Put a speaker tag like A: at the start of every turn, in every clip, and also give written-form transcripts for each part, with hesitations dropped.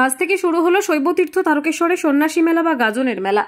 A: আজ থেকে শুরু হলো শৈবতীর্থ তারকেশ্বরে সন্ন্যাসী মেলা বা গাজনের মেলা।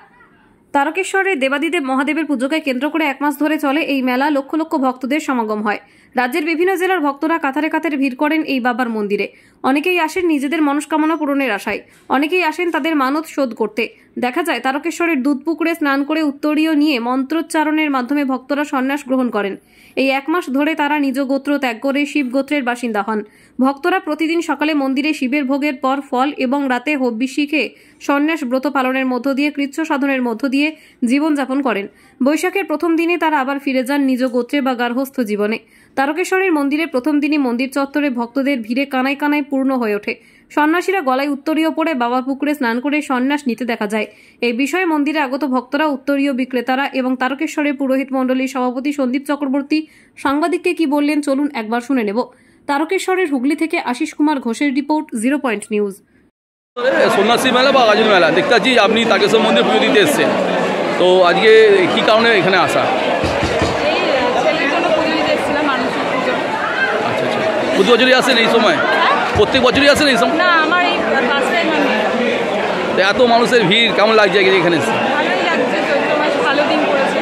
A: তারকেশ্বরে দেবাদিদেব মহাদেবের পুজোকে কেন্দ্র করে এক মাস ধরে চলে এই মেলা। লক্ষ লক্ষ ভক্তদের সমাগম হয়। রাজ্যের বিভিন্ন জেলার ভক্তরা কাতারে কাতারে ভিড় করেন এই বাবার মন্দিরে। অনেকেই আসেন নিজেদের মনস্কামনা পূরণের আশায়, অনেকেই আসেন তাদের মানত শোধ করতে। দেখা যায় তারকেশ্বরের দুধপুকুরে স্নান করে উত্তরীয় নিয়ে মন্ত্রোচ্চারণের মাধ্যমে ভক্তরা সন্ন্যাস গ্রহণ করেন। এই এক মাস ধরে তারা নিজ গোত্র ত্যাগ করে শিব গোত্রের বাসিন্দা হন। ভক্তরা প্রতিদিন সকালে মন্দিরে শিবের ভোগের পর ফল এবং রাতে হব্বিষ্যি খেয়ে সন্ন্যাস ব্রত পালনের মধ্য দিয়ে কৃচ্ছ সাধনের মধ্য দিয়ে জীবনযাপন করেন। বৈশাখের প্রথম দিনে তারা আবার ফিরে যান নিজ গোত্রে বা গার্হস্থ জীবনে। তারকেশ্বরের মন্দিরে প্রথম দিনই মন্দির চত্বরে ভক্তদের ভিড়ে কানায় কানায় পূর্ণ হয়ে ওঠে। সন্ন্যাসীরা গলায় উত্তরীয় পরে বাবা পুকুরে স্নান করে সন্ন্যাস নিতে দেখা যায়। এই বিষয়ে মন্দিরে আগত ভক্তরা, উত্তরীয় বিক্রেতারা এবং তারকেশ্বরের পুরোহিত মণ্ডলীর সভাপতি সন্দীপ চক্রবর্তী সাংবাদিককে কি বললেন চলুন একবার শুনে নেব। তারকেশ্বরের হুগলি থেকে আশিস কুমার ঘোষের রিপোর্ট, 0 পয়েন্ট নিউজ।
B: সন্ন্যাসী মেলা বা গাজন মেলা দেখতে পাচ্ছি আপনি তারকেশ্বর মন্দির পুজো দিতে এসেছেন, তো আজকে কি কারণে এখানে আসা? আচ্ছা আচ্ছা, প্রতি বছরই আসেন এই সময়? প্রত্যেক বছরই আসেন এই সময়?
C: না, আমার এই ফার্স্ট টাইম আমি।
B: এত মানুষের ভিড় কেমন লাগছে এখানে এসে?
C: ভালোই লাগছে, চৈত্র মাস ভালো দিন পড়েছে।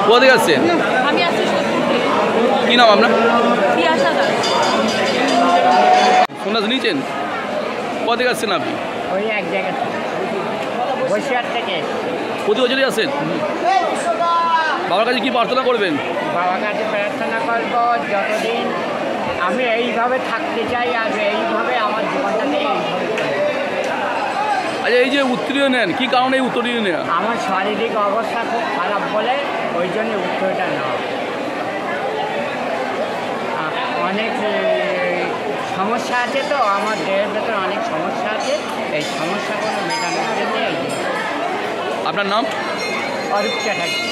B: কোথা থেকে আসছেন?
C: আমি আসছি সোদপুর থেকে।
B: কী নাম আপনার?
C: তিয়াশা দাস।
B: সন্ন্যাস নিয়েছেন? কোথা থেকে আসছেন আপনি?
D: ওই এক জায়গা বসিরহাট থেকে।
B: প্রতি বছরই আসেন? বাবার কাছে কি প্রার্থনা করবেন?
D: বাবার কাছে প্রার্থনা করব যতদিন আমি এইভাবে থাকতে চাই আর এইভাবে আমার জীবনটাকে
B: আচ্ছা, এই যে উত্তরীয় নেন, কি কারণে এই উত্তরীয় নেন?
D: আমার শারীরিক অবস্থা খুব খারাপ বলে ওই জন্য উত্তরটা নেওয়া। অনেক সমস্যা আছে, তো আমার দেহের ভেতরে অনেক সমস্যা আছে, এই সমস্যাগুলো মেটানোর জন্য এই
B: আপনার নাম?
D: অরূপ চ্যাটার্জি।